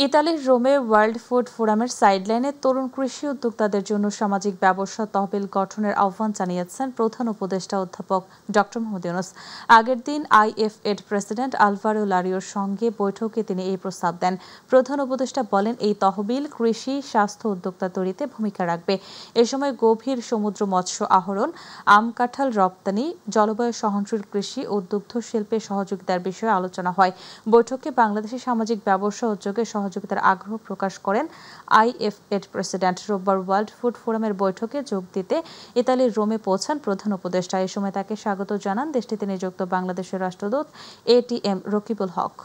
ইতালির রোমে world food ফোরামের সাইডলাইনে তরুণ কৃষি উদ্যোক্তাদের জন্য সামাজিক ব্যবসা তহবিল গঠনের আহ্বান জানিয়েছেন প্রধান উপদেষ্টা অধ্যাপক ডক্টর মোহাম্মদ ইউনূস। আগের দিন আইএফএড প্রেসিডেন্ট আলভারো লারিওর সঙ্গে বৈঠকে তিনি এই প্রস্তাব দেন। প্রধান উপদেষ্টা বলেন, এই তহবিল কৃষি স্বাস্থ্য উদ্যোক্তা তৈরিতে ভূমিকা রাখবে। এ সময় গভীর সমুদ্র মৎস্য আহরণ, আম কাঁঠাল রপ্তানি, জলবায়ু সহনশীল কৃষি ও দুগ্ধ শিল্পে সহযোগিতার বিষয়ে আলোচনা হয়। বৈঠকে বাংলাদেশের সামাজিক ব্যবসা উদ্যোগে সহযোগিতার আগ্রহ প্রকাশ করেন আইএফএড প্রেসিডেন্ট। রোববার ওয়ার্ল্ড ফুড ফোরামের বৈঠকে যোগ দিতে ইতালির রোমে পৌঁছান প্রধান উপদেষ্টা। এ সময় তাকে স্বাগত জানান দেশটিতে নিযুক্ত বাংলাদেশের রাষ্ট্রদূত এটিএম রকিবুল হক।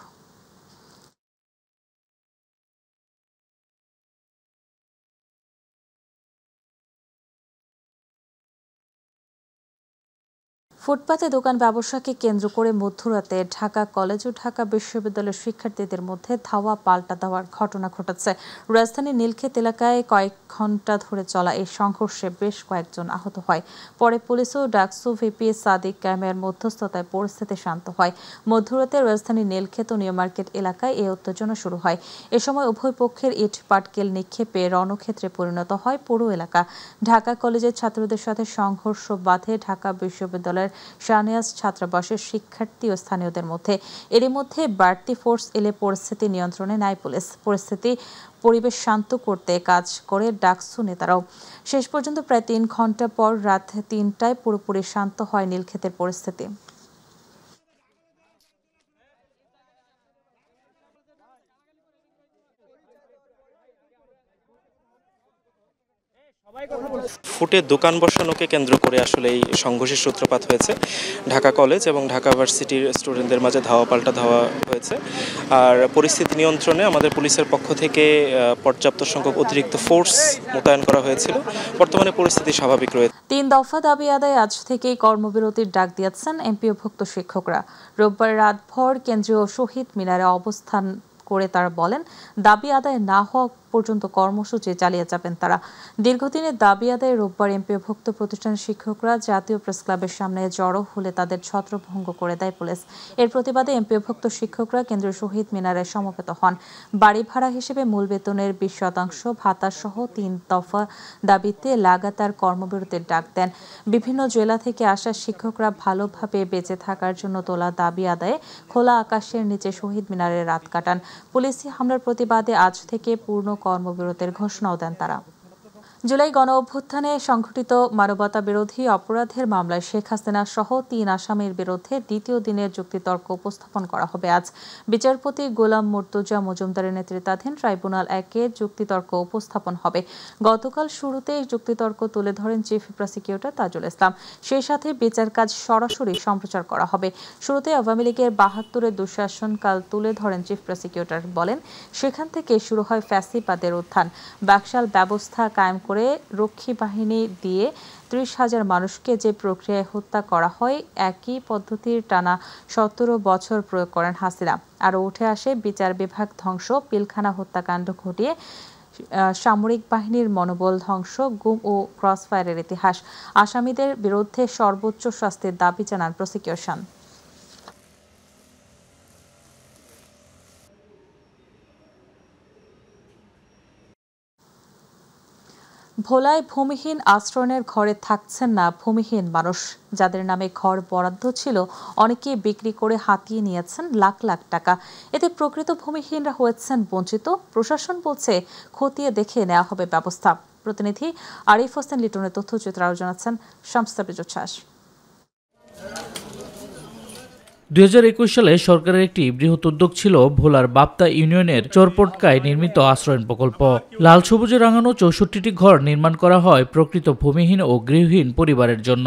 ফুটপাতে দোকান ব্যবসাকে কেন্দ্র করে মধ্যরাতে ঢাকা কলেজ ও ঢাকা বিশ্ববিদ্যালয়ের শিক্ষার্থীদের মধ্যে ধাওয়া পাল্টা দেওয়ার ঘটনা ঘটেছে। রাজধানীর নীলক্ষেত এলাকায় কয়েক ঘণ্টা ধরে চলা এই সংঘর্ষে বেশ কয়েকজন আহত হয়। পরে পুলিশ ও ডাকসু ভিপি সাদিক কায়েমের মধ্যস্থতায় পরিস্থিতি শান্ত হয়। মধ্যরাতে রাজধানীর নীলক্ষেত ও নিউ মার্কেট এলাকায় এই উত্তেজনা শুরু হয়। এ সময় উভয় পক্ষের ইট পাটকেল নিক্ষেপে রণক্ষেত্রে পরিণত হয় পুরো এলাকা। ঢাকা কলেজের ছাত্রদের সাথে সংঘর্ষ বাধে ঢাকা বিশ্ববিদ্যালয়ের শাহনেওয়াজ ছাত্রাবাসের শিক্ষার্থী ও স্থানীয়দের মধ্যে। এরই মধ্যে বাড়তি ফোর্স এলে পরিস্থিতি নিয়ন্ত্রণে নেয় পুলিশ। পরিবেশ শান্ত করতে কাজ করে ডাকসু নেতারাও। শেষ পর্যন্ত প্রায় ৩ ঘণ্টা পর রাত ৩টায় পুরোপুরি শান্ত হয় নীলক্ষেতের পরিস্থিতি। ফুটে দোকান বসানোকে কেন্দ্র করে আসলে এই সংঘর্ষের সূত্রপাত হয়েছে। ঢাকা কলেজ এবং ঢাকা ভার্সিটির স্টুডেন্টদের মাঝে ধাওয়া পাল্টা ধাওয়া হয়েছে। আর পরিস্থিতি নিয়ন্ত্রণে আমাদের পুলিশের পক্ষ থেকে পর্যাপ্ত সংখ্যক অতিরিক্ত ফোর্স মোতায়েন করা হয়েছিল। বর্তমানে পরিস্থিতি স্বাভাবিক রয়েছে। ৩ দফা দাবি আদায় আজ থেকেই কর্মবিরতির ডাক দিয়েছেন এমপিওভুক্ত শিক্ষকরা। রোববার রাতভর কেন্দ্রীয় শহীদ মিনারে অবস্থান করে তারা বলেন, দাবি আদায় না হওয়া পর্যন্ত কর্মসূচি চালিয়ে যাবেন তারা। দীর্ঘদিনের দাবি আদায়ে রোববার এমপিওভুক্ত প্রতিষ্ঠানের শিক্ষকরা জাতীয় প্রেসক্লাবের সামনে জড়ো হলে তাদের ছত্রভঙ্গ করে দেয় পুলিশ। এর প্রতিবাদে এমপিওভুক্ত শিক্ষকরা কেন্দ্রীয় শহীদ মিনারে সমবেত হন। বাড়ি ভাড়া হিসেবে মূল বেতনের ২০% ভাতা সহ ৩ দফা দাবিতে লাগাতার কর্মবিরতির ডাক দেন। বিভিন্ন জেলা থেকে আসা শিক্ষকরা ভালোভাবে বেঁচে থাকার জন্য তোলা দাবি আদায়ে খোলা আকাশের নিচে শহীদ মিনারে রাত কাটান। পুলিশি হামলার প্রতিবাদে আজ থেকে পূর্ণ কর্মবিরতির ঘোষণাও দেন তারা। জুলাই গণ অভ্যুত্থানে সংঘটিত মানবতা বিরোধী অপরাধের মামলায় শেখ হাসিনা সহ ৩ আসামির বিরুদ্ধে দ্বিতীয় দিনের যুক্তিতর্ক উপস্থাপন করা হবে আজ। বিচারপতি গোলাম মুর্তজা মজুমদারের নেতৃত্বাধীন ট্রাইব্যুনাল ১-এর যুক্তিতর্ক উপস্থাপন হবে। গতকাল শুরুতে যুক্তিতর্ক তুলে ধরেন চিফ প্রসিকিউটর তাজুল ইসলাম। সেই সাথে বিচার কাজ সরাসরি সম্প্রচার করা হবে। শুরুতে আওয়ামী লীগের ৭২-এর দুঃশাসনকাল তুলে ধরেন চিফ প্রসিকিউটর। বলেন, সেখান থেকে শুরু হয় ফ্যাসিবাদের উত্থান। বাকশাল ব্যবস্থা কায়েম করে রক্ষী বাহিনী দিয়ে ৩০,০০০ মানুষকে যে প্রক্রিয়ায় হত্যা করা হয়, একই পদ্ধতির টানা ১৭ বছর প্রয়োগ করেন হাসিনা। আরও উঠে আসে বিচার বিভাগ ধ্বংস, পিলখানা হত্যাকাণ্ড ঘটিয়ে সামরিক বাহিনীর মনোবল ধ্বংস, গুম ও ক্রসফায়ারের ইতিহাস। আসামিদের বিরুদ্ধে সর্বোচ্চ শাস্তির দাবি জানান প্রসিকিউশন। ভোলায় ভূমিহীন আশ্রয়ের ঘরে থাকছেন না ভূমিহীন মানুষ। যাদের নামে ঘর বরাদ্দ ছিল, অনেকেই বিক্রি করে হাতিয়ে নিয়েছেন লাখ লাখ টাকা। এতে প্রকৃত ভূমিহীনরা হয়েছেন বঞ্চিত। প্রশাসন বলছে খতিয়ে দেখে নেওয়া হবে ব্যবস্থা। প্রতিনিধি আরিফ হোসেন লিটনের তথ্যচিত্র আরও জানাচ্ছেন শামস উচ্ছ্বাস। ২০২১ সালে সরকারের একটি বৃহৎ উদ্যোগ ছিল ভোলার বাপ্তা ইউনিয়নের চরপটকায় নির্মিত আশ্রয়ণ প্রকল্প। লাল সবুজে রাঙানো ৬৪টি ঘর নির্মাণ করা হয় প্রকৃত ভূমিহীন ও গৃহহীন পরিবারের জন্য।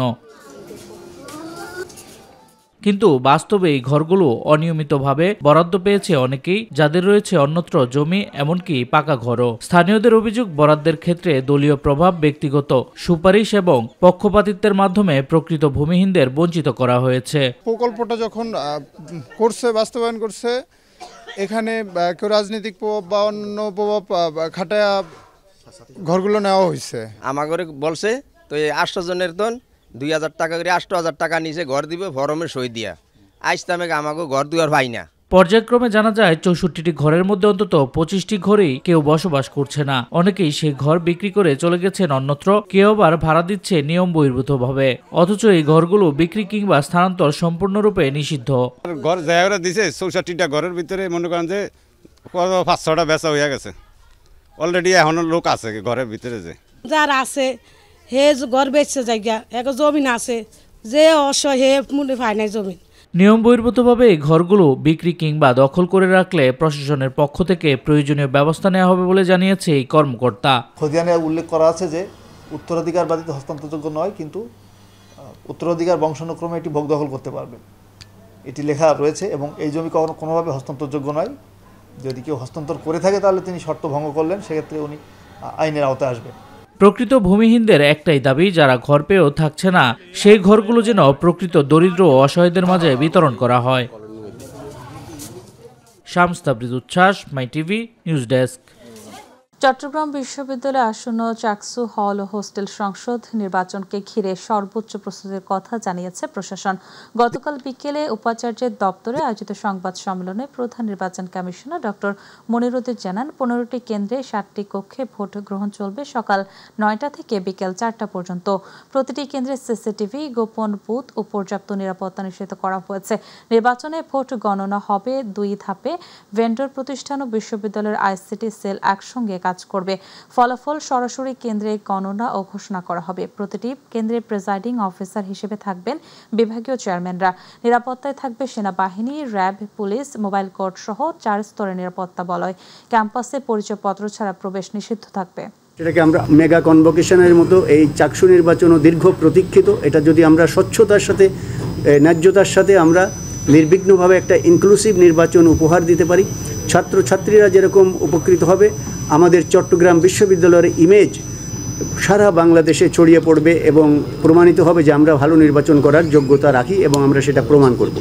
কিন্তু বাস্তবে এই ঘরগুলো অনিয়মিতভাবে বরাদ্দ পেয়েছে অনেকেই, যাদের রয়েছে অন্যত্র জমি, এমনকি পাকা ঘরও। স্থানীয়দের অভিযোগ, বরাদ্দের ক্ষেত্রে দলীয় প্রভাব, ব্যক্তিগত সুপারিশ এবং পক্ষপাতিত্বের মাধ্যমে প্রকৃত ভূমিহীনদের বঞ্চিত করা হয়েছে। প্রকল্পটা যখন বাস্তবায়ন করছে, এখানে কেউ রাজনৈতিক প্রভাব বা অন্য প্রভাব খাটায়া ঘরগুলো নেওয়া হয়েছে। আমাকে বলছে তো এই ৮০০ জনের তো ২,০০০ টাকা করে ৮০০০ টাকা নিচে ঘর দিবে, ফরমের সই দিয়া। আজ তামেকে আমাকে ঘর দুয়ার ভাই না, পর্যায়ক্রমে জানা যায় ৬৪টি ঘরের মধ্যে অন্তত ২৫টি ঘরেই কেউ বসবাস করছে না। অনেকেই সেই ঘর বিক্রি করে চলে গেছেন অন্যত্র, কেউ আবার ভাড়া দিচ্ছে নিয়ম বহির্ভূতভাবে। অথচ এই ঘরগুলো বিক্রি কিংবা স্থানান্তর সম্পূর্ণরূপে নিষিদ্ধ। ঘর জায়গা দিছে ৬৪টা ঘরের ভিতরে মনে করেন যে ৫-৬টা বেচা হয়ে গেছে অলরেডি। এখনো লোক আছে ঘরের ভিতরে, যে যার আছে হে ঘর বেচছে জায়গা এক জমিন আছে, যে অসহায় হে মনে পায় নাই জমিন। নিয়ম বহির্ভূতভাবে এই ঘরগুলো বিক্রি কিংবা দখল করে রাখলে প্রশাসনের পক্ষ থেকে প্রয়োজনীয় ব্যবস্থা নেওয়া হবে বলে জানিয়েছে এই কর্মকর্তা। খতিয়ানে উল্লেখ করা আছে যে উত্তরাধিকার বাদিত হস্তান্তরযোগ্য নয়, কিন্তু উত্তরাধিকার বংশানুক্রমে এটি ভোগ দখল করতে পারবে, এটি লেখা রয়েছে। এবং এই জমি কোনোভাবে হস্তান্তরযোগ্য নয়। যদি কেউ হস্তান্তর করে থাকে তাহলে তিনি শর্ত ভঙ্গ করলেন, সেক্ষেত্রে উনি আইনের আওতায় আসবেন। প্রকৃত ভূমিহীনদের একটাই দাবি, যারা ঘর পেয়েও থাকছে না সেই ঘরগুলো যেন প্রকৃত দরিদ্র ও অসহায়দের মাঝে বিতরণ করা হয়। শামস তাবরিজ উচ্ছ্বাস, মাই টিভি নিউজ ডেস্ক। চট্টগ্রাম বিশ্ববিদ্যালয়ে আসন্ন চাকসু হল ও হোস্টেল সংসদ নির্বাচনকে ঘিরে সর্বোচ্চ প্রস্তুতির কথা জানিয়েছে প্রশাসন। গতকাল বিকেলে উপাচার্যের দপ্তরে আয়োজিত সংবাদ সম্মেলনে প্রধান নির্বাচন কমিশনার ডক্টর মনিরুদ্দিন জানান, 15টি কেন্দ্রে 7টি কক্ষে ভোট গ্রহণ চলবে সকাল 9টা থেকে বিকেল 4টা পর্যন্ত। প্রতিটি কেন্দ্রে সিসিটিভি, গোপন বুথ ও পর্যাপ্ত নিরাপত্তা নিশ্চিত করা হয়েছে। নির্বাচনে ভোট গণনা হবে 2 ধাপে। ভেন্ডর প্রতিষ্ঠান ও বিশ্ববিদ্যালয়ের আইসিটি সেল একসঙ্গে কাজ করবে। ফলাফল সরাসরি কেন্দ্রে গণনা ও ঘোষণা করা হবে। প্রতিটি কেন্দ্রে প্রিজাইডিং অফিসার হিসেবে থাকবেন বিভাগীয় চেয়ারম্যানরা। নিরাপত্তায় থাকবে সেনাবাহিনী, র্যাব, পুলিশ, মোবাইল কোর্ট সহ 4 স্তরের নিরাপত্তা বলয়। ক্যাম্পাসে পরিচয়পত্র ছাড়া প্রবেশ নিষিদ্ধ থাকবে। এটাকে আমরা মেগা কনভোকেশনের মতো এই চাকসু নির্বাচনও দীর্ঘ প্রতীক্ষিত। এটা যদি আমরা স্বচ্ছতার সাথে, ন্যায্যতার সাথে আমরা নির্বিঘ্নভাবে একটা ইনক্লুসিভ নির্বাচন উপহার দিতে পারি, ছাত্রছাত্রীরা যেরকম উপকৃত হবে, আমাদের চট্টগ্রাম বিশ্ববিদ্যালয়ের ইমেজ সারা বাংলাদেশে ছড়িয়ে পড়বে এবং প্রমাণিত হবে যে আমরা ভালো নির্বাচন করার যোগ্যতা রাখি এবং আমরা সেটা প্রমাণ করব।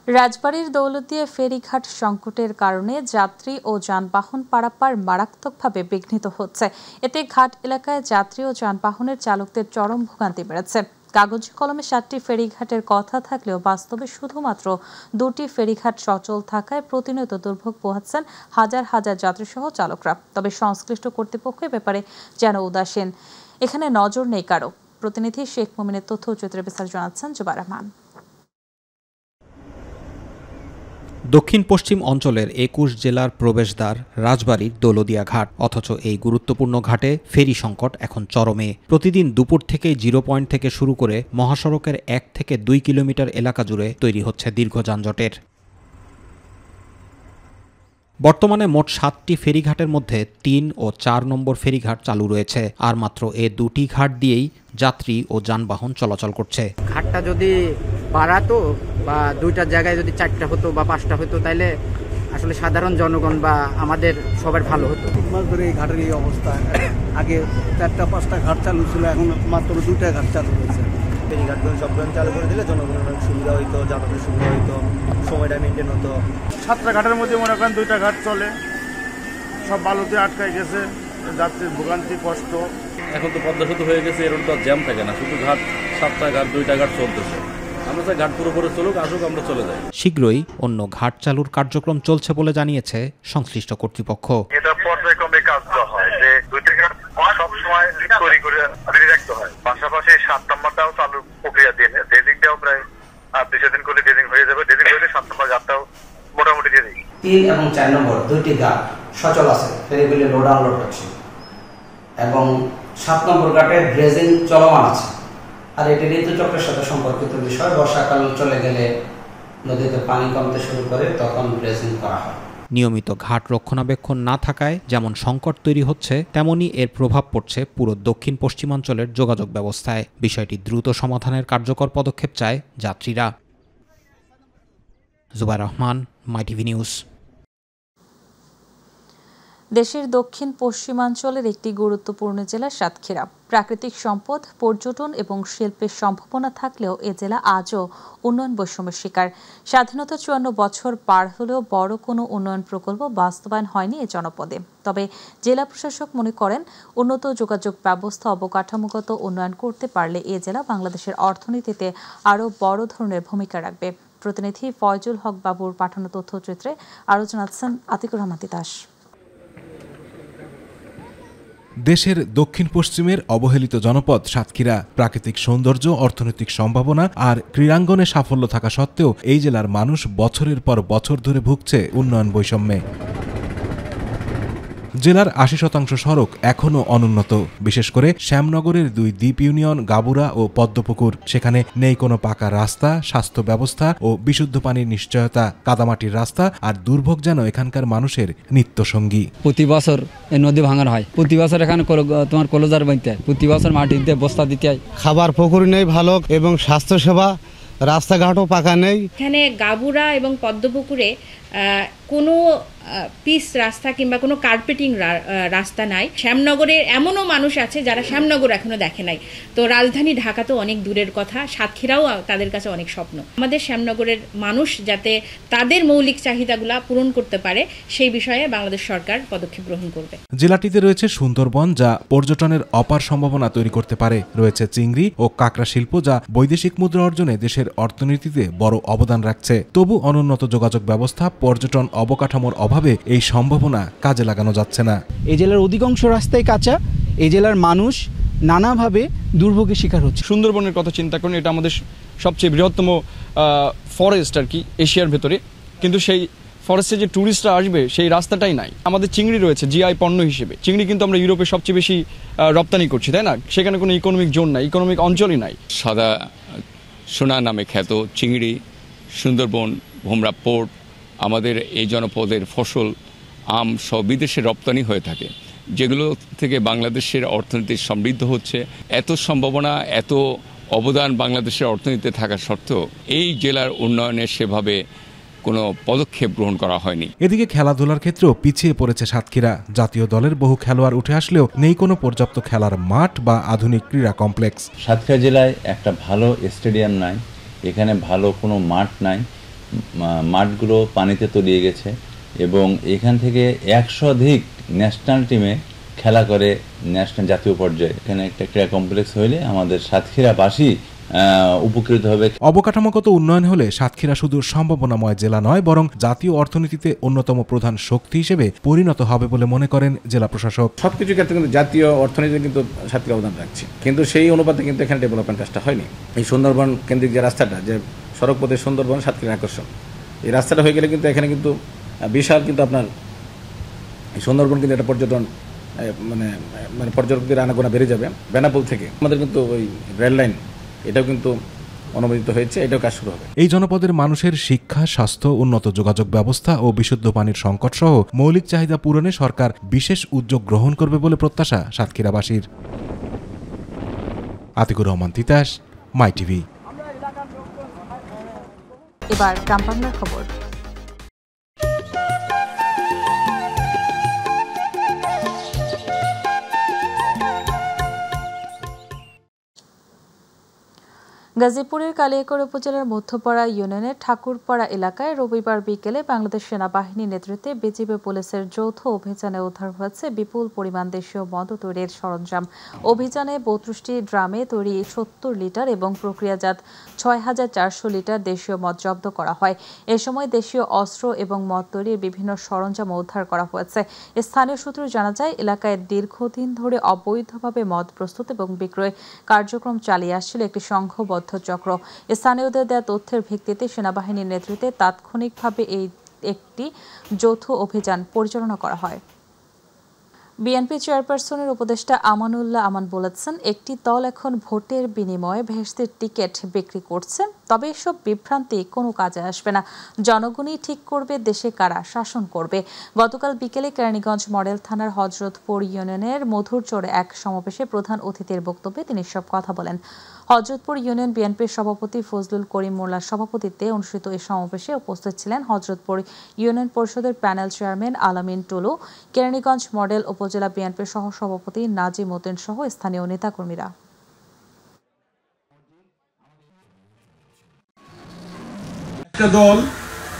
রাজবাড়ীর দৌলতদিয়া ফেরিঘাট সংকটের কারণে যাত্রী ও যানবাহন পারাপার মারাত্মকভাবে বিঘ্নিত হচ্ছে। এতে ঘাট এলাকায় যাত্রী ও যানবাহনের চালকদের চরম ভোগান্তি বেড়েছে। কাগজ কলমে 7টি ফেরিঘাটের কথা থাকলেও বাস্তবে শুধুমাত্র 2টি ফেরিঘাট সচল থাকায় প্রতিনিয়ত দুর্ভোগ পোহাচ্ছেন হাজার হাজার যাত্রীসহ চালকরা। তবে সংশ্লিষ্ট কর্তৃপক্ষের ব্যাপারে যেন উদাসীন, এখানে নজর নেই কারো। প্রতিনিধি শেখ মোমিনের তথ্য ও চিত্রে বিস্তারিত জানাচ্ছেন জুবাইর রহমান। দক্ষিণ পশ্চিম অঞ্চলের 21 জেলার প্রবেশদ্বার রাজবাড়ীর দৌলতদিয়া ঘাট, অথচ এই গুরুত্বপূর্ণ ঘাটে ফেরি সংকট এখন চরমে। প্রতিদিন দুপুর থেকেই 0 পয়েন্ট থেকে শুরু করে মহাসড়কের 1 থেকে 2 কিলোমিটার এলাকা জুড়ে তৈরি হচ্ছে দীর্ঘ যানজটের। বর্তমানে মোট 7টি ফেরিঘাটের মধ্যে 3 ও 4 নম্বর ফেরিঘাট চালু রয়েছে, আর মাত্র এই 2টি ঘাট দিয়েই যাত্রী ও যানবাহন চলাচল করছে। ঘাটটা যদি বাড়াতো বা 2টা জায়গায় যদি 4টা হতো বা 5টা হতো, তাহলে আসলে সাধারণ জনগণ বা আমাদের সবার ভালো হতো। মাস ধরে এই ঘাটের এই অবস্থা। আগে 4টা-5টা ঘাট চালু ছিল, এখন মাত্র 2টা ঘাট চালু হয়েছে। ফেরিঘাটগুলো সবগুলো চালু করে দিলে জনগণের অনেক সুবিধা হইতো, যাতায়াতের সুবিধা হইতো, সময়টা মেনটেন হতো। 7টা ঘাটের মধ্যে মনে করেন 2টা ঘাট চলে, সব বালুতে আটকায় গেছে, যাত্রীর ভোগান্তি, কষ্ট। এখন তো পদ্মা সেতু হয়ে গেছে, এরকম তো জ্যাম থাকে না, শুধু ঘাট 7টা ঘাট 2টা ঘাট চলতেছে। আমরা চাই ঘাট পুরোপুরি চলুক, আসুক, আমরা চলে যাই। শীঘ্রই অন্য ঘাট চালুর কার্যক্রম চলছে বলে জানিয়েছে সংশ্লিষ্ট কর্তৃপক্ষ। এটা পর্যায়ক্রমে কাজ হয় যে 2টা ঘাট সবসময় তৈরি করে রাখতে হয়, পাশাপাশি 7 নম্বরটাও চালু প্রক্রিয়া দিয়ে ডেজিংটাও প্রায় 2 দিন করে ডেজিং হয়ে যাবে। ডেজিং হলে 7 নম্বর ঘাটটাও মোটামুটি দিয়ে দিই। 3 এবং 4 নম্বর 2টি ঘাট সচল আছে, ফেরিগুলি লোড আনলোড হচ্ছে এবং 7 নম্বর ঘাটে ড্রেজিং চলমান আছে। আর এটি ঋতুচক্রের সাথে সম্পর্কিত বিষয়। বর্ষাকাল চলে গেলে নদীতে পানি কমতে শুরু করে, তখন ড্রেজিং করা হয়। নিয়মিত ঘাট রক্ষণাবেক্ষণ না থাকায় যেমন সংকট তৈরি হচ্ছে, তেমনি এর প্রভাব পড়ছে পুরো দক্ষিণ পশ্চিমাঞ্চলের যোগাযোগ ব্যবস্থায়। বিষয়টি দ্রুত সমাধানের কার্যকর পদক্ষেপ চায় যাত্রীরা। জুবাইর রহমান, মাই টিভি নিউজ। দেশের দক্ষিণ পশ্চিমাঞ্চলের একটি গুরুত্বপূর্ণ জেলা সাতক্ষীরা। প্রাকৃতিক সম্পদ, পর্যটন এবং শিল্পের সম্ভাবনা থাকলেও এ জেলা আজও উন্নয়ন বৈষম্যের শিকার। স্বাধীনতা 54 বছর পার হলেও বড় কোনো উন্নয়ন প্রকল্প বাস্তবায়ন হয়নি এ জনপদে। তবে জেলা প্রশাসক মনে করেন, উন্নত যোগাযোগ ব্যবস্থা, অবকাঠামোগত উন্নয়ন করতে পারলে এ জেলা বাংলাদেশের অর্থনীতিতে আরও বড় ধরনের ভূমিকা রাখবে। প্রতিনিধি ফয়জুল হক বাবুর পাঠানো তথ্যচিত্রে আরও জানাচ্ছেন আতিকুর রহমান তিতাস। দেশের দক্ষিণ পশ্চিমের অবহেলিত জনপদ সাতক্ষীরা প্রাকৃতিক সৌন্দর্য, অর্থনৈতিক সম্ভাবনা আর ক্রীড়াঙ্গনে সাফল্য থাকা সত্ত্বেও এই জেলার মানুষ বছরের পর বছর ধরে ভুগছে উন্নয়ন বৈষম্যে। জেলার ৮০% সড়ক এখনও অনুন্নত, বিশেষ করে শ্যামনগরের ২ দ্বীপ ইউনিয়ন গাবুরা ও পদ্মপুকুর। সেখানে নেই কোনো পাকা রাস্তা, স্বাস্থ্য ব্যবস্থা ও বিশুদ্ধ পানির নিশ্চয়তা। কাদামাটির রাস্তা আর দুর্ভোগ যেন এখানকার মানুষের নিত্যসঙ্গী। প্রতি বছর এই নদী ভাঙার হয়, প্রতি বছর এখানে তোমার কলজার বানতে হয়, প্রতি বছর মাটি দিয়ে বস্তা দিতে হয়। খাবার পুকুর নেই ভালো এবং স্বাস্থ্যসেবা রাস্তাঘাটও পাকা নেই। এখানে গাবুরা এবং পদ্মপুকুরে কোনো পিচ রাস্তা কিংবা কোনো কার্পেটিং রাস্তা নাই। শ্যামনগরের এমনও মানুষ আছে যারা শ্যামনগর এখনো দেখে নাই, তো রাজধানী ঢাকা তো অনেক দূরের কথা, সাতক্ষীরাও তাদের কাছে অনেক স্বপ্ন। আমাদের শ্যামনগরের মানুষ যাতে তাদের মৌলিক চাহিদাগুলো পূরণ করতে পারে সেই বিষয়ে বাংলাদেশ সরকার পদক্ষেপ গ্রহণ করবে। জেলাটিতে রয়েছে সুন্দরবন, যা পর্যটনের অপার সম্ভাবনা তৈরি করতে পারে। রয়েছে চিংড়ি ও কাঁকড়া শিল্প, যা বৈদেশিক মুদ্রা অর্জনে দেশের অর্থনীতিতে বড় অবদান রাখছে। তবু অনুন্নত যোগাযোগ ব্যবস্থা, পর্যটন অবকাঠামোর অভাবে এই সম্ভাবনা কাজে লাগানো যাচ্ছে না। এই জেলার অধিকাংশ রাস্তায় কাঁচা, এই জেলার মানুষ নানাভাবে দুর্ভোগের শিকার হচ্ছে। সুন্দরবনের কথা চিন্তা করুন, এটা আমাদের সবচেয়ে বৃহত্তম ফরেস্ট আর কি এশিয়ার ভেতরে, কিন্তু সেই ফরেস্টে যে ট্যুরিস্টরা আসবে সেই রাস্তাটাই নাই। আমাদের চিংড়ি রয়েছে জিআই পণ্য হিসেবে, চিংড়ি কিন্তু আমরা ইউরোপে সবচেয়ে বেশি রপ্তানি করছি, তাই না? সেখানে কোনো ইকোনমিক জোন নাই, ইকোনমিক অঞ্চলই নাই। সাদা সোনা নামে খ্যাত চিংড়ি, সুন্দরবন, ভোমরা পোর্ট, আমাদের এই জনপদের ফসল, আম সব বিদেশে রপ্তানি হয়ে থাকে, যেগুলো থেকে বাংলাদেশের অর্থনীতি সমৃদ্ধ হচ্ছে। এত সম্ভাবনা, এত অবদান বাংলাদেশের অর্থনীতিতে থাকা সত্ত্বেও এই জেলার উন্নয়নে সেভাবে কোনো পদক্ষেপ গ্রহণ করা হয়নি। এদিকে খেলাধুলার ক্ষেত্রেও পিছিয়ে পড়েছে সাতক্ষীরা। জাতীয় দলের বহু খেলোয়াড় উঠে আসলেও নেই কোনো পর্যাপ্ত খেলার মাঠ বা আধুনিক ক্রীড়া কমপ্লেক্স। সাতক্ষীরা জেলায় একটা ভালো স্টেডিয়াম নাই, এখানে ভালো কোনো মাঠ নাই, মাঠগুলো পানিতে তলিয়ে গেছে এবং এখান থেকে 100 অধিক ন্যাশনাল টিমে খেলা করে ন্যাশনাল জাতীয় পর্যায়ে। এখানে একটা ক্রীড়া কমপ্লেক্স হইলে আমাদের সাতক্ষীরাবাসী উপকৃত হবে। অবকাঠামোগত উন্নয়ন হলে সাতক্ষীরা শুধু সম্ভাবনাময় জেলা নয়, বরং জাতীয় অর্থনীতিতে অন্যতম প্রধান শক্তি হিসেবে পরিণত হবে বলে মনে করেন জেলা প্রশাসক। সবকিছু ক্ষেত্রে কিন্তু জাতীয় অর্থনীতিতে কিন্তু সাতক্ষীরা অবদান রাখছে, কিন্তু সেই অনুপাতে কিন্তু এখানে ডেভেলপমেন্ট কাজটা হয়নি। এই সুন্দরবন কেন্দ্রিক যে রাস্তাটা, যে সড়ক পথে সুন্দরবন সাতক্ষীরা আকর্ষণ, এই রাস্তাটা হয়ে গেলে কিন্তু এখানে কিন্তু বিশাল কিন্তু আপনার সুন্দরবন কিন্তু একটা পর্যটন মানে পর্যটকদের আনাগোনা বেড়ে যাবে। বেনাপোল থেকে আমাদের কিন্তু ওই রেল লাইন এটাও কিন্তু অনুমোদিত হয়েছে, এটাও কাজ শুরু হবে। এই জনপদের মানুষের শিক্ষা, স্বাস্থ্য, উন্নত যোগাযোগ ব্যবস্থা ও বিশুদ্ধ পানির সংকট সহ মৌলিক চাহিদা পূরণে সরকার বিশেষ উদ্যোগ গ্রহণ করবে বলে প্রত্যাশা সাতক্ষীরাবাসীর। আতিকুর রহমান তিতাস, মাই টিভি। এবার গ্রাম বাংলার খবর। গাজীপুরের কালিয়াকৈর উপজেলার মধ্যপাড়া ইউনিয়নের ঠাকুরপাড়া এলাকায় রবিবার বিকেলে বাংলাদেশ সেনাবাহিনীর নেতৃত্বে বিজিবি পুলিশের যৌথ অভিযানে উদ্ধার হয়েছে বিপুল পরিমাণ দেশীয় মদ তৈরির সরঞ্জাম। অভিযানে 32টি ড্রামে তৈরি 70 লিটার এবং প্রক্রিয়াজাত 6400 লিটার দেশীয় মদ জব্দ করা হয়। এ সময় দেশীয় অস্ত্র এবং মদ তৈরির বিভিন্ন সরঞ্জাম উদ্ধার করা হয়েছে। স্থানীয় সূত্রে জানা যায়, এলাকায় দীর্ঘদিন ধরে অবৈধভাবে মদ প্রস্তুত এবং বিক্রয় কার্যক্রম চালিয়ে আসছিল একটি সংঘবদ্ধ চক্র। স্থানীয়দের দেওয়া তথ্যের ভিত্তিতে সেনাবাহিনীর নেতৃত্বে তাৎক্ষণিকভাবে একটি যৌথ অভিযান পরিচালনা করা হয়। বিএনপি চেয়ারপারসনের উপদেষ্টা আমানুল্লাহ আমান বলেছেন, একটি দল এখন ভোটের বিনিময়ে ভেস্তির টিকিট বিক্রি করছে, তবে এসব বিভ্রান্তি কোনো কাজে আসবে না। জনগণই ঠিক করবে দেশে কারা শাসন করবে। গতকাল বিকেলে কেরানীগঞ্জ মডেল থানার হযরতপুর ইউনিয়নের মধুরচরে এক সমাবেশে প্রধান অতিথির বক্তব্যে তিনি সব কথা বলেন। হযরতপুর ইউনিয়ন বিএনপির সভাপতি ফজলুল করিম মোল্লার সভাপতিত্বে অনুষ্ঠিত এই সমাবেশে উপস্থিত ছিলেন হযরতপুর ইউনিয়ন পরিষদের প্যানেল চেয়ারম্যান আলামিন টুলু, কেরানীগঞ্জ মডেল উপজেলা বিএনপির সহসভাপতি নাজিম উদ্দিন সহ স্থানীয় নেতাকর্মীরা। একটা দল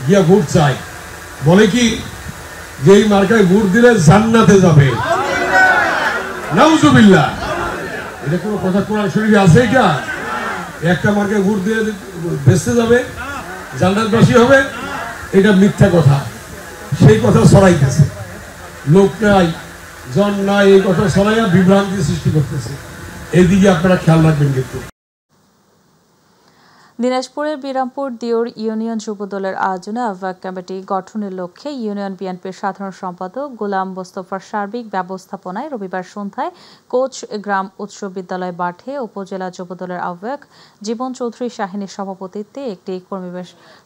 গিয়া ভোট চায়, বলে কি যে এই মার্কায় ভোট দিলে জান্নাতে যাবে। নাউজুবিল্লাহ, এটা কোনো কথা কোরআন শরীফে আছে? এটা একটা মার্কায় ভোট দিয়ে বেঁচতে যাবে, জান্নাতবাসী হবে, এটা মিথ্যা কথা। সেই কথা ছড়াইতেছে, লোক নাই জন নাই, এই কথা ছড়াইয়া বিভ্রান্তি সৃষ্টি করতেছে। এদিকে আপনারা খেয়াল রাখবেন। কিন্তু দিনাজপুরের বিরামপুর দিওর ইউনিয়ন যুবদলের আয়োজনে আহ্বায়ক কমিটি গঠনের লক্ষ্যে ইউনিয়ন বিএনপির সাধারণ সম্পাদক গোলাম মোস্তফার সার্বিক ব্যবস্থাপনায় রবিবার সন্ধ্যায় কোচ গ্রাম উচ্চ বিদ্যালয় মাঠে উপজেলা যুবদলের আহ্বায়ক জীবন চৌধুরী শাহিনীর সভাপতিত্বে একটি কর্মী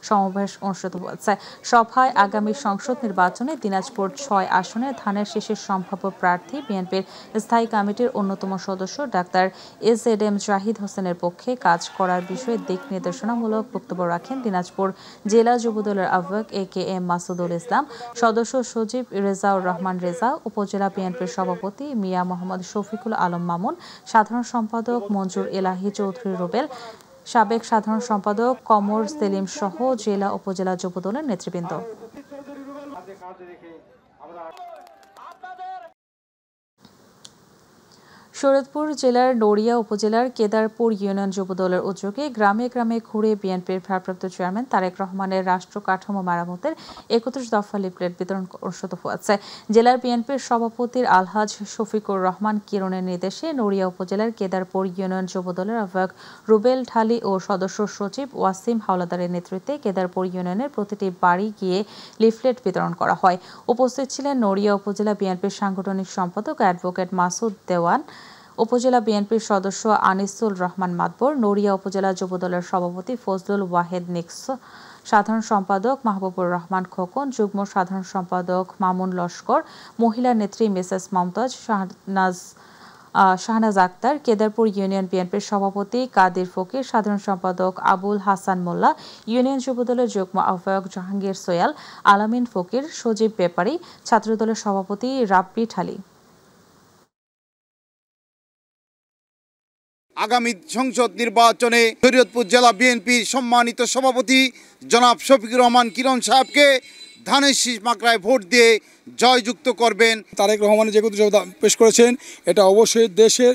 সমাবেশ অনুষ্ঠিত হয়েছে। সভায় আগামী সংসদ নির্বাচনে দিনাজপুর ৬ আসনে ধানের শীষের সম্ভাব্য প্রার্থী বিএনপির স্থায়ী কমিটির অন্যতম সদস্য ডাক্তার এজএডএম জাহিদ হোসেনের পক্ষে কাজ করার বিষয়ে দিক নির্দেশনামূলক বক্তব্য রাখেন দিনাজপুর জেলা যুবদলের আহ্বায়ক AKM মাসুদুল ইসলাম, সদস্য সচিব রেজাউর রহমান রেজা, উপজেলা বিএনপির সভাপতি মিয়া মোহাম্মদ শফিকুল আলম মামুন, সাধারণ সম্পাদক মঞ্জুর এলাহি চৌধুরী রুবেল, সাবেক সাধারণ সম্পাদক কমর সেলিম সহ জেলা উপজেলা যুবদলের নেতৃবৃন্দ। শরীয়তপুর জেলার নড়িয়া উপজেলার কেদারপুর ইউনিয়ন যুবদলের উদ্যোগে গ্রামে গ্রামে ঘুরে বিএনপির ভারপ্রাপ্ত চেয়ারম্যান তারেক রহমানের রাষ্ট্র কাঠামো মেরামতের ৩১ দফা লিফলেট বিতরণ অনুষ্ঠিত হয়েছে। জেলার বিএনপির সভাপতির আলহাজ শফিকুর রহমান কিরণের নির্দেশে নড়িয়া উপজেলার কেদারপুর ইউনিয়ন যুবদলের আহ্বায়ক রুবেল ঢালি ও সদস্য সচিব ওয়াসিম হাওলাদারের নেতৃত্বে কেদারপুর ইউনিয়নের প্রতিটি বাড়ি গিয়ে লিফলেট বিতরণ করা হয়। উপস্থিত ছিলেন নড়িয়া উপজেলা বিএনপির সাংগঠনিক সম্পাদক অ্যাডভোকেট মাসুদ দেওয়ান, উপজেলা বিএনপির সদস্য আনিসুল রহমান মাতবর, নড়িয়া উপজেলা যুবদলের সভাপতি ফজলুল ওয়াহেদ নিক্স, সাধারণ সম্পাদক মাহবুবুর রহমান খোকন, যুগ্ম সাধারণ সম্পাদক মামুন লস্কর, মহিলা নেত্রী মিসেস মমতাজ শাহনাজ আক্তার, কেদারপুর ইউনিয়ন বিএনপির সভাপতি কাদির ফকির, সাধারণ সম্পাদক আবুল হাসান মোল্লা, ইউনিয়ন যুবদলের যুগ্ম আহ্বায়ক জাহাঙ্গীর সোয়াল, আলামিন ফকির, সজীব ব্যাপারী, ছাত্রদলের সভাপতি রাব্বি ঠালি। আগামী সংসদ নির্বাচনে শরীয়তপুর জেলা বিএনপির সম্মানিত সভাপতি জনাব শফিকুর রহমান কিরণ সাহেবকে ধানের শীষ মাকড়ায় ভোট দিয়ে জয়যুক্ত করবেন। তারেক রহমানের যে কথা পেশ করেছেন এটা অবশ্যই দেশের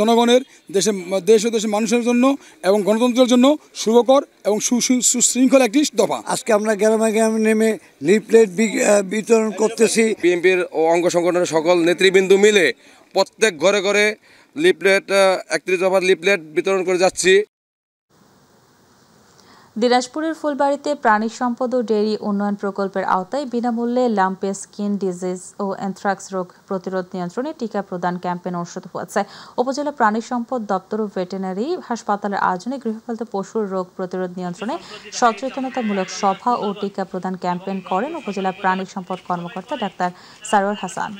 জনগণের, দেশের মানুষের জন্য এবং গণতন্ত্রের জন্য শুভকর এবং সুশৃঙ্খল একটি দফা। আজকে আমরা গ্রামে গ্রামে নেমে লিফলেট বিতরণ করতেছি। বিএনপির অঙ্গ সংগঠনের সকল নেতৃবৃন্দ মিলে প্রত্যেক ঘরে ঘরে লিফলেট ৩১ দফার লিফলেট বিতরণ করে যাচ্ছি। দিনাজপুরের ফুলবাড়িতে প্রাণী সম্পদ ও ডেইরি উন্নয়ন প্রকল্পের আওতায় বিনামূল্যে লাম্পে স্কিন ডিজিজ ও অ্যানথ্রাক্স রোগ প্রতিরোধ নিয়ন্ত্রণে টিকা প্রদান ক্যাম্পেইন অনুষ্ঠিত হয়েছে। উপজেলা প্রাণী সম্পদ দপ্তর ও ভেটেরিনারি হাসপাতালের আয়োজনে গৃহপালিত পশুর রোগ প্রতিরোধ নিয়ন্ত্রণে সচেতনতামূলক সভা ও টিকা প্রদান ক্যাম্পেইন করেন উপজেলা প্রাণী সম্পদ কর্মকর্তা ডাক্তার সারোয়ার হাসান।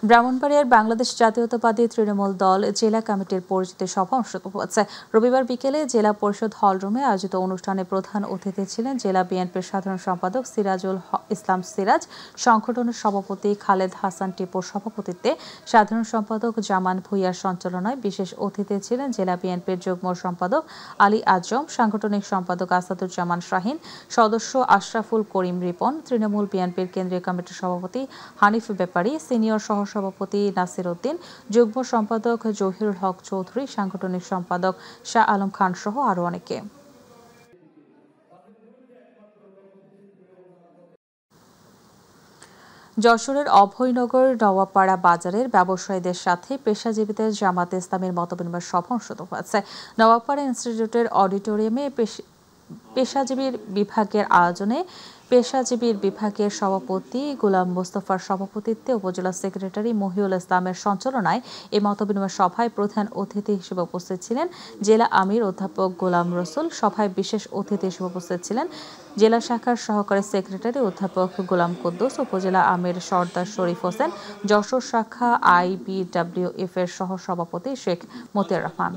ব্রাহ্মণবাড়িয়ার বাংলাদেশ জাতীয়তাবাদী তৃণমূল দল জেলা কমিটির পরিচিতি সভা অনুষ্ঠিত হয়েছে। রবিবার বিকেলে জেলা পরিষদ হলরুমে আয়োজিত অনুষ্ঠানে প্রধান অতিথি ছিলেন জেলা বিএনপির সাধারণ সম্পাদক সিরাজুল ইসলাম সিরাজ, সংগঠনের সভাপতি খালেদ হাসান টিপুর সভাপতিত্বে সাধারণ সম্পাদক জামান ভুইয়ার সঞ্চালনায় বিশেষ অতিথি ছিলেন জেলা বিএনপির যুগ্ম সম্পাদক আলী আজম, সাংগঠনিক সম্পাদক আসাদুজ্জামান শাহিন, সদস্য আশরাফুল করিম রিপন, তৃণমূল বিএনপির কেন্দ্রীয় কমিটির সভাপতি হানিফ ব্যাপারী, সিনিয়র সভাপতি নাসির উদ্দিন, যুগ্ম সম্পাদক জহিরুল হক চৌধুরী, সাংগঠনিক সম্পাদক শাহ আলম খান সহ আরো অনেকে। যশোরের অভয়নগর নওয়াপাড়া বাজারের ব্যবসায়ীদের সাথে পেশাজীবীদের জামাতে ইসলামীর মতবিনিময় সভা অনুষ্ঠিত হয়েছে। নওয়াপাড়া ইনস্টিটিউটের অডিটোরিয়ামে পেশাজীবীর বিভাগের আয়োজনে পেশাজীবীর বিভাগের সভাপতি গোলাম মোস্তফার সভাপতিত্বে উপজেলা সেক্রেটারি মহিউল ইসলামের সঞ্চালনায় এই মতবিনিময় সভায় প্রধান অতিথি হিসেবে উপস্থিত ছিলেন জেলা আমির অধ্যাপক গোলাম রসুল। সভায় বিশেষ অতিথি হিসেবে উপস্থিত ছিলেন জেলা শাখার সহকারী সেক্রেটারি অধ্যাপক গোলাম কুদ্দুস, উপজেলা আমির সর্দার শরীফ হোসেন, যশোর শাখা IBWF এর সহ সভাপতি শেখ মতিয়ার রহমান।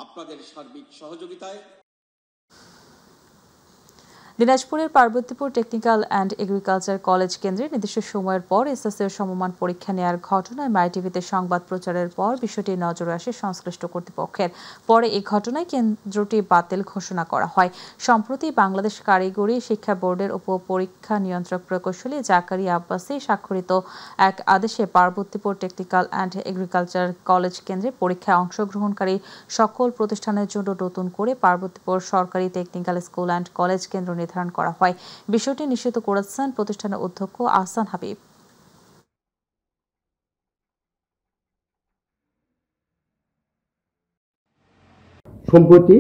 আপনাদের সার্বিক সহযোগিতায় দিনাজপুরের Parbatipur technical and agriculture college কেন্দ্রে নির্দিষ্ট সময়ের পর এসএসসি সমমান পরীক্ষা নেওয়ার ঘটনায় মাইটিভিতে সংবাদ প্রচারের পর বিষয়টি নজরে আসে সংশ্লিষ্ট কর্তৃপক্ষের। পরে এই ঘটনায় কেন্দ্রটি বাতিল ঘোষণা করা হয়। সম্প্রতি বাংলাদেশ কারিগরি শিক্ষা বোর্ডের উপপরীক্ষা নিয়ন্ত্রক প্রকৌশলী জাকারিয়া আব্বাসী স্বাক্ষরিত এক আদেশে Parbatipur technical and agriculture college কেন্দ্রে পরীক্ষায় অংশগ্রহণকারী সকল প্রতিষ্ঠানের জন্য নতুন করে পার্বতীপুর সরকারি টেকনিক্যাল স্কুল অ্যান্ড কলেজ কেন্দ্র নির্ধারণ করা হয়। বিষয়টি নিশ্চিত করেছেন প্রতিষ্ঠানের অধ্যক্ষ আহসান হাবিব। সম্প্রতি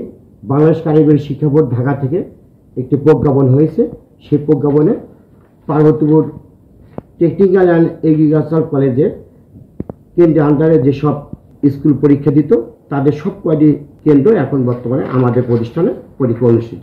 বাংলাদেশ কারিগরি শিক্ষা বোর্ড ঢাকা থেকে একটি প্রজ্ঞাপন হয়েছে। সেই প্রজ্ঞাপনে পার্বতীপুর টেকনিক্যাল অ্যান্ড এগ্রিকালচার কলেজের কেন্দ্রের আন্ডারে যেসব স্কুল পরীক্ষা দিত তাদের সব কয়টি কেন্দ্র এখন বর্তমানে আমাদের প্রতিষ্ঠানে পরীক্ষা অনুষ্ঠিত হয়।